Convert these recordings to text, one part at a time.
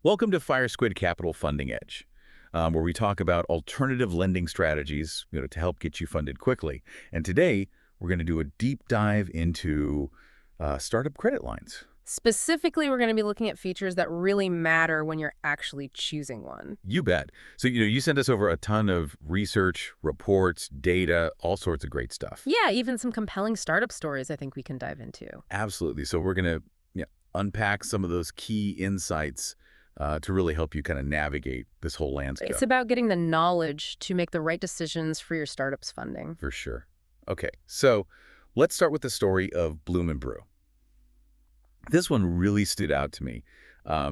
Welcome to Fire Squid Capital Funding Edge, where we talk about alternative lending strategies, to help get you funded quickly. And today, we're going to do a deep dive into startup credit lines. Specifically, we're going to be looking at features that really matter when you're actually choosing one. You bet. So, you sent us over a ton of research, reports, data, all sorts of great stuff. Yeah, even some compelling startup stories I think we can dive into. Absolutely. So we're going to unpack some of those key insights to really help you kind of navigate this whole landscape. It's about getting the knowledge to make the right decisions for your startup's funding. For sure. Okay, so let's start with the story of Bloom and Brew. This one really stood out to me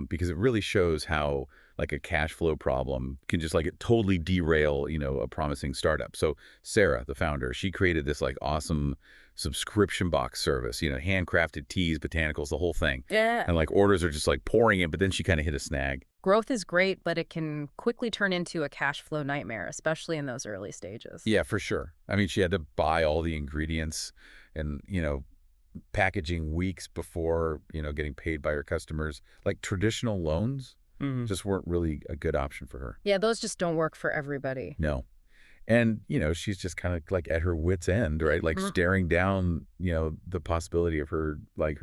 because it really shows how like a cash flow problem can just like totally derail, a promising startup. So Sarah, the founder, she created this like awesome subscription box service, handcrafted teas, botanicals, the whole thing. Yeah. And like orders are just like pouring in, but then she kind of hit a snag. Growth is great, but it can quickly turn into a cash flow nightmare, especially in those early stages. Yeah, for sure. I mean, she had to buy all the ingredients and, packaging weeks before, getting paid by her customers. Like traditional loans just weren't really a good option for her. Yeah, those just don't work for everybody. No. And, she's just kind of like at her wit's end, right? Like staring down, the possibility of her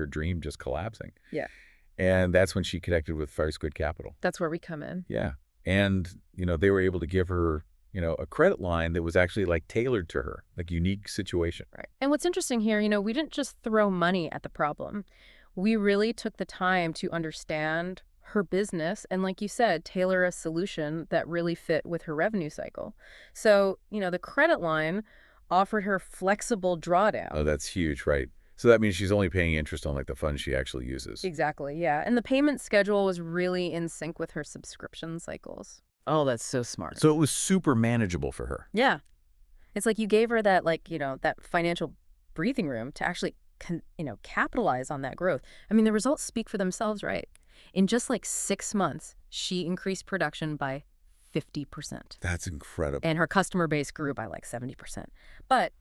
dream just collapsing. Yeah. And that's when she connected with Fire Squid Capital. That's where we come in. Yeah. And, they were able to give her, a credit line that was actually like tailored to her, like unique situation. Right. And what's interesting here, we didn't just throw money at the problem. We really took the time to understand her business and, like you said, tailor a solution that really fit with her revenue cycle. So, the credit line offered her flexible drawdown. Oh, that's huge, right? So that means she's only paying interest on like the funds she actually uses. Exactly, yeah. And the payment schedule was really in sync with her subscription cycles. Oh, that's so smart. So it was super manageable for her. Yeah. It's like you gave her that, that financial breathing room to actually, capitalize on that growth. I mean, the results speak for themselves, right? In just like 6 months, she increased production by 50%. That's incredible. And her customer base grew by like 70%. But,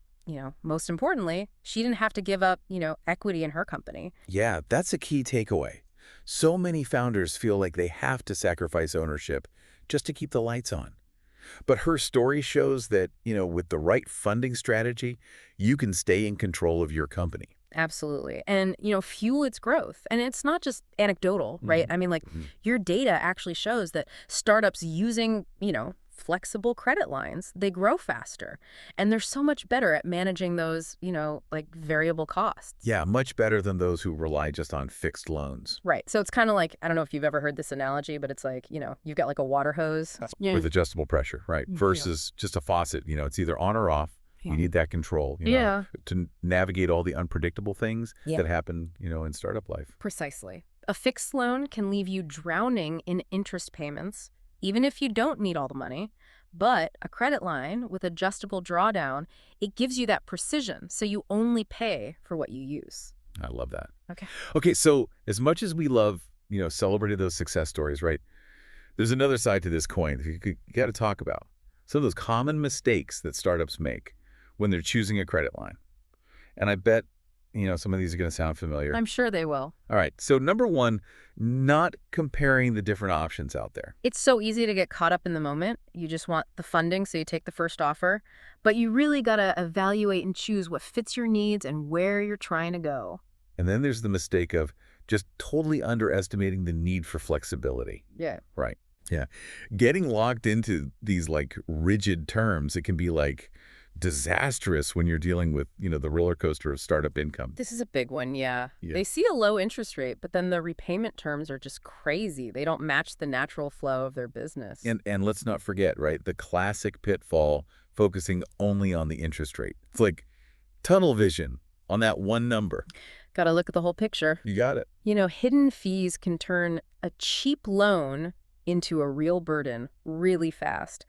most importantly, she didn't have to give up, equity in her company. Yeah, that's a key takeaway. So many founders feel like they have to sacrifice ownership just to keep the lights on. But her story shows that, with the right funding strategy, you can stay in control of your company. Absolutely. And, fuel its growth. And it's not just anecdotal, right? I mean, your data actually shows that startups using, flexible credit lines, they grow faster. And they're so much better at managing those, variable costs. Yeah, much better than those who rely just on fixed loans. Right. So it's kind of like, I don't know if you've ever heard this analogy, but it's like, you've got like a water hose. With adjustable pressure, right? Versus just a faucet, it's either on or off. You need that control, to navigate all the unpredictable things that happen, in startup life. Precisely. A fixed loan can leave you drowning in interest payments, even if you don't need all the money. But a credit line with adjustable drawdown, it gives you that precision, so you only pay for what you use. I love that. Okay. Okay, so as much as we love, celebrating those success stories, right? There's another side to this coin that you got to talk about. Some of those common mistakes that startups make when they're choosing a credit line. And I bet, some of these are going to sound familiar. I'm sure they will. All right. So number one, not comparing the different options out there. It's so easy to get caught up in the moment. You just want the funding, so you take the first offer. But you really got to evaluate and choose what fits your needs and where you're trying to go. And then there's the mistake of just totally underestimating the need for flexibility. Yeah. Right. Yeah. Getting locked into these like rigid terms, it can be like disastrous when you're dealing with, the roller coaster of startup income. This is a big one, yeah. They see a low interest rate, but then the repayment terms are just crazy. They don't match the natural flow of their business. And let's not forget, right, the classic pitfall, focusing only on the interest rate. It's like tunnel vision on that one number. Got to look at the whole picture. You got it. Hidden fees can turn a cheap loan into a real burden really fast.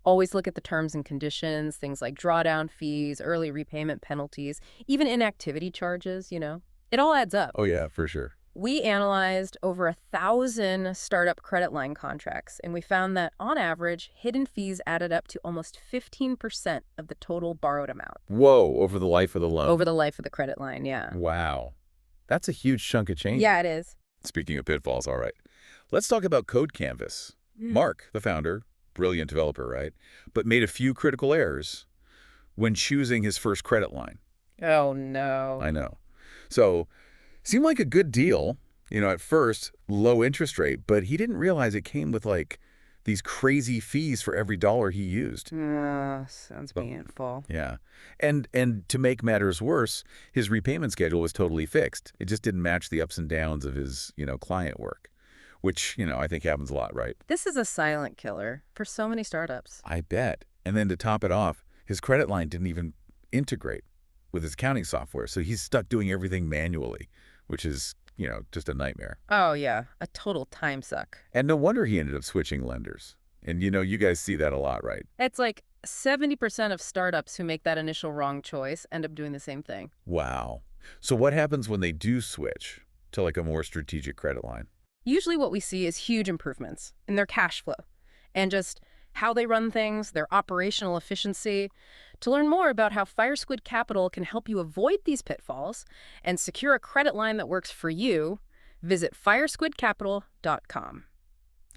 Always look at the terms and conditions, things like drawdown fees, early repayment penalties, even inactivity charges, It all adds up. Oh, yeah, for sure. We analyzed over 1,000 startup credit line contracts, and we found that, on average, hidden fees added up to almost 15% of the total borrowed amount. Whoa, over the life of the loan. Over the life of the credit line, yeah. Wow. That's a huge chunk of change. Yeah, it is. Speaking of pitfalls, all right. Let's talk about Code Canvas. Mark, the founder, brilliant developer, right? But made a few critical errors when choosing his first credit line. Oh, no. I know. So, seemed like a good deal, at first, low interest rate, but he didn't realize it came with like these crazy fees for every dollar he used. Sounds So, painful. yeah. And to make matters worse, his repayment schedule was totally fixed. It just didn't match the ups and downs of his, client work, which, I think happens a lot, right? This is a silent killer for so many startups. I bet. And then to top it off, his credit line didn't even integrate with his accounting software, so he's stuck doing everything manually, which is, just a nightmare. Oh, yeah. A total time suck. And no wonder he ended up switching lenders. And, you guys see that a lot, right? It's like 70% of startups who make that initial wrong choice end up doing the same thing. Wow. So what happens when they do switch to like a more strategic credit line? Usually what we see is huge improvements in their cash flow and just how they run things, their operational efficiency. To learn more about how FireSquid Capital can help you avoid these pitfalls and secure a credit line that works for you, visit firesquidcapital.com.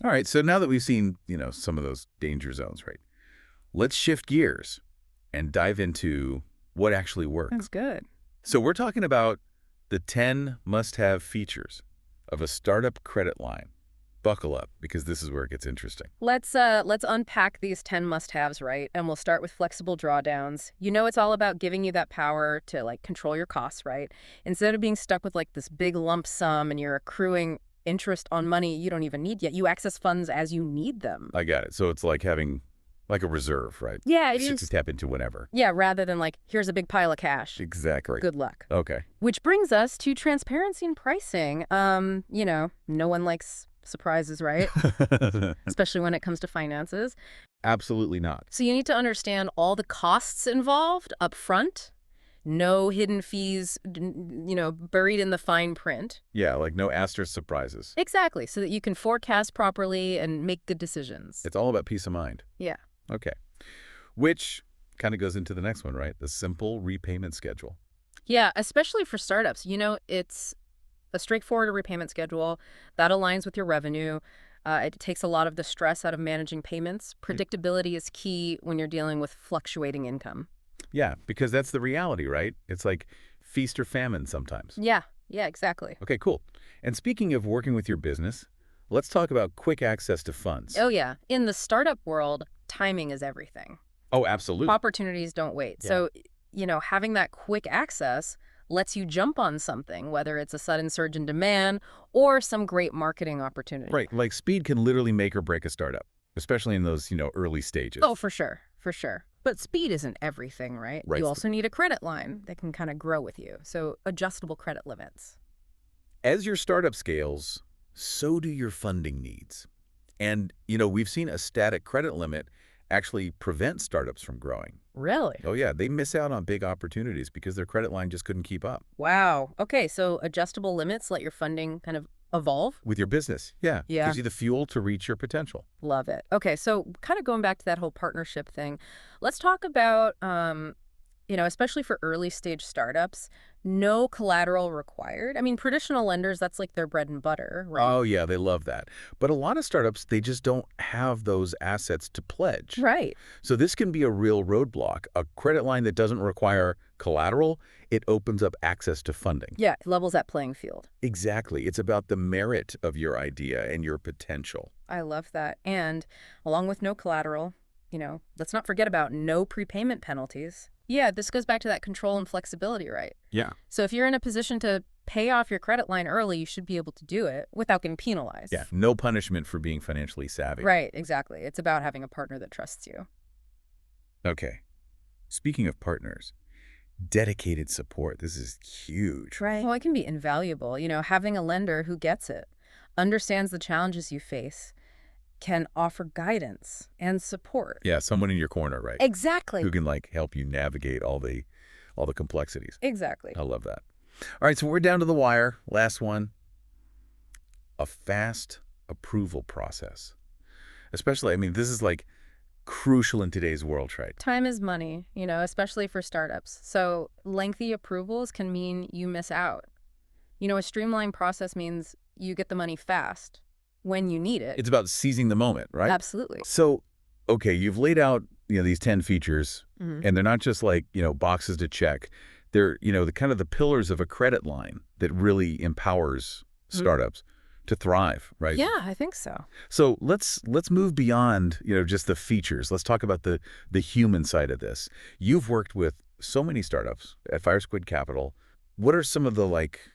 All right, so now that we've seen, some of those danger zones, right? Let's shift gears and dive into what actually works. That's good. So we're talking about the 10 must-have features of a startup credit line. Buckle up, because this is where it gets interesting. Let's unpack these 10 must-haves, right? And we'll start with flexible drawdowns. It's all about giving you that power to like control your costs, right? Instead of being stuck with like this big lump sum and you're accruing interest on money you don't even need yet, you access funds as you need them. I got it. So it's like having like a reserve, right? Yeah, it To is. tap into whenever. Yeah, rather than like, here's a big pile of cash. Exactly. Good luck. Okay. Which brings us to transparency in pricing. No one likes surprises, right? Especially when it comes to finances. Absolutely not. So you need to understand all the costs involved up front. No hidden fees, buried in the fine print. Yeah, like no asterisk surprises. Exactly, so that you can forecast properly and make good decisions. It's all about peace of mind. Yeah. Okay. Which kind of goes into the next one, right? The simple repayment schedule. Yeah, especially for startups. It's a straightforward repayment schedule that aligns with your revenue. It takes a lot of the stress out of managing payments. Predictability is key when you're dealing with fluctuating income. Yeah, because that's the reality, right? It's like feast or famine sometimes. Yeah, exactly. Okay, cool. And speaking of working with your business, let's talk about quick access to funds. Oh, yeah. In the startup world, timing is everything. Oh, absolutely. Opportunities don't wait. Yeah. So, having that quick access lets you jump on something, whether it's a sudden surge in demand or some great marketing opportunity. Right, like speed can literally make or break a startup, especially in those, early stages. Oh, for sure. But speed isn't everything, right? Right. You also need a credit line that can kind of grow with you. So adjustable credit limits. As your startup scales, so do your funding needs. And, we've seen a static credit limit actually prevent startups from growing. Really? Oh, yeah, they miss out on big opportunities because their credit line just couldn't keep up. Wow. Okay, so adjustable limits let your funding kind of evolve? With your business, yeah. Yeah. Gives you the fuel to reach your potential. Love it. Okay, so kind of going back to that whole partnership thing, let's talk about, especially for early stage startups, no collateral required. I mean, traditional lenders, that's like their bread and butter, right? Oh, yeah, they love that. But a lot of startups, they just don't have those assets to pledge. Right. So this can be a real roadblock. A credit line that doesn't require collateral, it opens up access to funding. Yeah, it levels that playing field. Exactly. It's about the merit of your idea and your potential. I love that. And along with no collateral, let's not forget about no prepayment penalties. Yeah, this goes back to that control and flexibility, right? Yeah. So if you're in a position to pay off your credit line early, you should be able to do it without getting penalized. Yeah, no punishment for being financially savvy. Right, exactly. It's about having a partner that trusts you. Okay. Speaking of partners, dedicated support. This is huge. Right. Well, it can be invaluable. Having a lender who gets it, understands the challenges you face, can offer guidance and support. Yeah, someone in your corner, right? Exactly. Who can help you navigate all the complexities. Exactly. I love that. All right, so we're down to the wire. Last one. A fast approval process. Especially, this is crucial in today's world, right? Time is money, especially for startups. So lengthy approvals can mean you miss out. A streamlined process means you get the money fast, when you need it. It's about seizing the moment, right? Absolutely. So, okay, you've laid out, these 10 features, Mhm. and they're not just like, boxes to check. They're, the kind of the pillars of a credit line that really empowers Mhm. startups to thrive, right? Yeah, I think so. So let's move beyond, just the features. Let's talk about the human side of this. You've worked with so many startups at Fire Squid Capital. What are some of the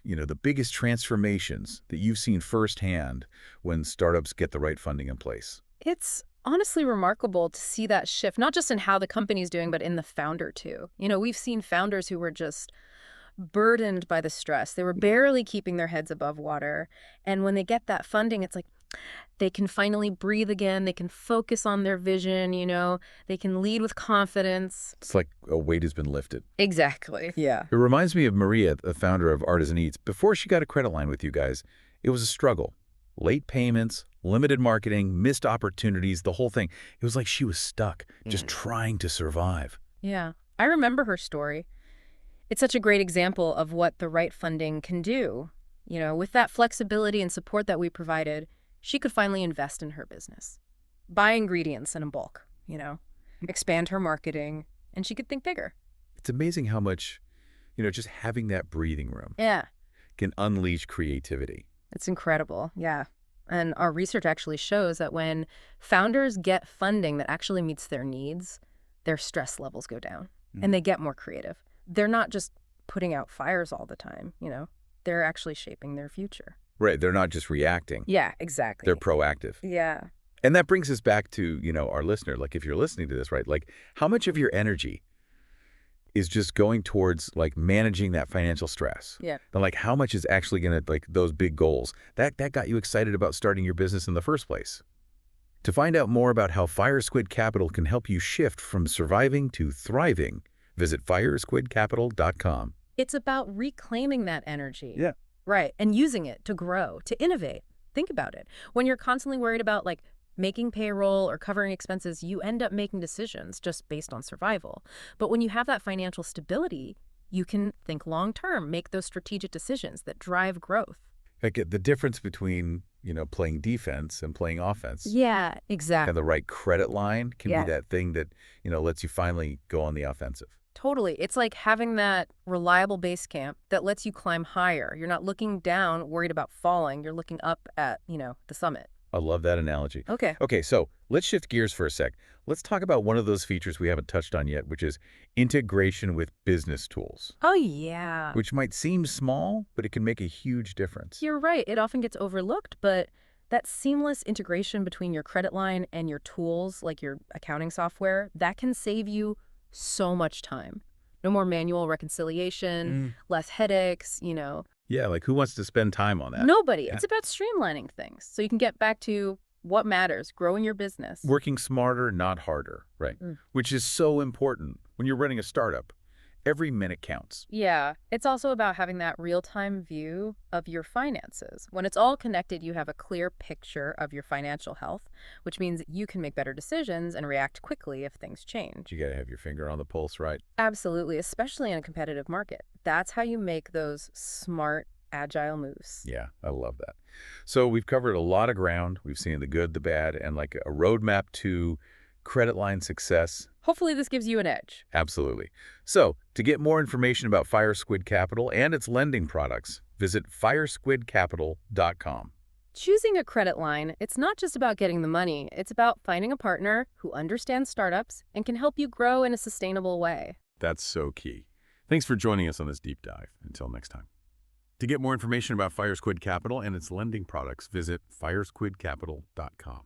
the biggest transformations that you've seen firsthand when startups get the right funding in place? It's honestly remarkable to see that shift, not just in how the company's doing, but in the founder too. We've seen founders who were just burdened by the stress. They were barely keeping their heads above water. And when they get that funding, it's like they can finally breathe again. They can focus on their vision. They can lead with confidence. It's like a weight has been lifted. Exactly. Yeah. It reminds me of Maria, the founder of Artisan Eats. Before she got a credit line with you guys, it was a struggle. Late payments, limited marketing, missed opportunities, the whole thing. It was like she was stuck, just trying to survive. Yeah. I remember her story. It's such a great example of what the right funding can do. With that flexibility and support that we provided, she could finally invest in her business, buy ingredients in bulk, expand her marketing, and she could think bigger. It's amazing how much, just having that breathing room Yeah, can unleash creativity. it's incredible. Yeah. And our research actually shows that when founders get funding that actually meets their needs, their stress levels go down and they get more creative. They're not just putting out fires all the time. They're actually shaping their future. Right. They're not just reacting. Yeah, exactly. They're proactive. Yeah. And that brings us back to, our listener. Like, if you're listening to this, right, like, how much of your energy is just going towards, like, managing that financial stress? Yeah. And, like, how much is actually going to, like, those big goals? That got you excited about starting your business in the first place. To find out more about how Fire Squid Capital can help you shift from surviving to thriving, visit firesquidcapital.com. It's about reclaiming that energy. Yeah. Right. And using it to grow, to innovate. Think about it. When you're constantly worried about making payroll or covering expenses, you end up making decisions just based on survival. But when you have that financial stability, you can think long term, make those strategic decisions that drive growth. Like, the difference between, playing defense and playing offense. Yeah, exactly. And the right credit line can Yeah. be that thing that, lets you finally go on the offensive. Totally. It's like having that reliable base camp that lets you climb higher. You're not looking down, worried about falling. You're looking up at, the summit. I love that analogy. Okay. Okay, so let's shift gears for a sec. Let's talk about one of those features we haven't touched on yet, which is integration with business tools, Oh, yeah. which might seem small, but it can make a huge difference. You're right. It often gets overlooked, but that seamless integration between your credit line and your tools, like your accounting software, that can save you so much time. No more manual reconciliation, less headaches. Yeah, like, who wants to spend time on that? Nobody. Yeah. It's about streamlining things so you can get back to what matters, growing your business. Working smarter, not harder, right? Which is so important when you're running a startup. Every minute counts. Yeah, it's also about having that real-time view of your finances. When it's all connected, you have a clear picture of your financial health, which means you can make better decisions and react quickly if things change. You got to have your finger on the pulse, right? Absolutely, especially in a competitive market. That's how you make those smart, agile moves. Yeah, I love that. So we've covered a lot of ground. We've seen the good, the bad, and like a roadmap to credit line success. Hopefully this gives you an edge. Absolutely. So to get more information about Fire Squid Capital and its lending products, visit firesquidcapital.com. Choosing a credit line, it's not just about getting the money. It's about finding a partner who understands startups and can help you grow in a sustainable way. That's so key. Thanks for joining us on this deep dive. Until next time. To get more information about Fire Squid Capital and its lending products, visit firesquidcapital.com.